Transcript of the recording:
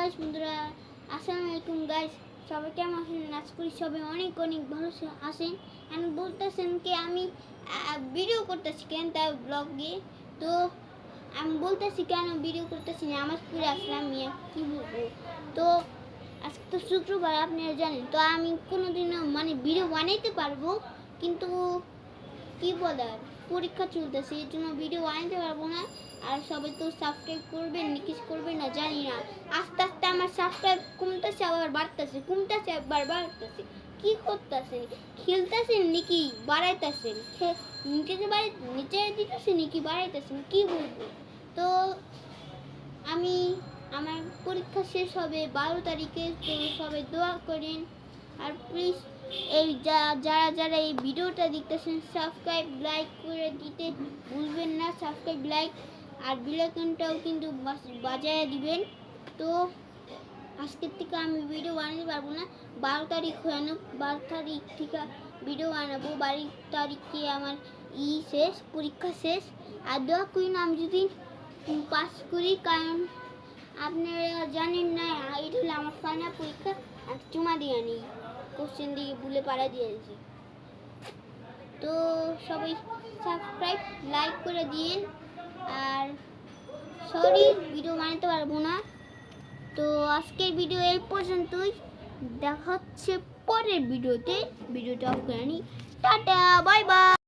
Guys বন্ধুরা, আসসালামু আলাইকুম গাইস। সবাই কেমন আছেন? আশা করি সবাই অনেক অনেক ভালো আছেন। আমি বলতেছেন কি আমি ভিডিও করতেছি কেন তাই ব্লগে। তো আমি বলতেছি কেন ভিডিও করতেছি না, আমার পুরো আসলাম কি বলবো। তো আজকে তো শুক্রবার, আপনারা জানেন। তো আমি কোনোদিনও ভিডিও বানাইতে পারবো, কিন্তু কি বলার, পরীক্ষা চলতেছে, এর জন্য ভিডিও বানাতে পারবো না। আর সবাই তো সাবস্ক্রাইব করবেন কিছু করবেন না জানি না। আস্তে আস্তে আমার সাবস্ক্রাইব কমতেছে, আবার বাড়তেছে, কমতেছে আবার বাড়তেছে। কি করতেছেন? খেলতেছেন নাকি বাড়াইতেছেন? নিচে দিতেছেন নাকি বাড়াইতেছেন, কি বলবো। তো আমি আমার পরীক্ষা শেষ হবে 12 তারিখে। তো সবাই দোয়া করেন। আর প্লিজ এই যারা এই ভিডিওটা দেখতেছেন, সাবস্ক্রাইব লাইক করে দিতে ভুলবেন না। সাবস্ক্রাইব লাইক আর বেল আইকনটাও কিন্তু বাজায় দিবেন। তো আজকের থেকে আমি ভিডিও বানাতে পারবো না, 12 তারিখ হয়ে 12 তারিখ থেকে ভিডিও বানাবো। 12 তারিখে আমার শেষ, পরীক্ষা শেষ। আর দোয়া করেন আমি যদি পাস করি, কারণ আপনারা জানেন না এটা হলো আমার ফাইনাল পরীক্ষা। আর চুমা দিয়ে আনি, কোশ্চেন দিয়ে ভুলে পাড়া দিয়েছি। তো সবাই সাবস্ক্রাইব লাইক করে দিন। আর সরি ভিডিও বানাতে পারবো না। তো আজকের ভিডিও এই পর্যন্তই, দেখা হচ্ছে পরের ভিডিওতে। ভিডিওটা অফ করে নি, টাটা বাই বাই।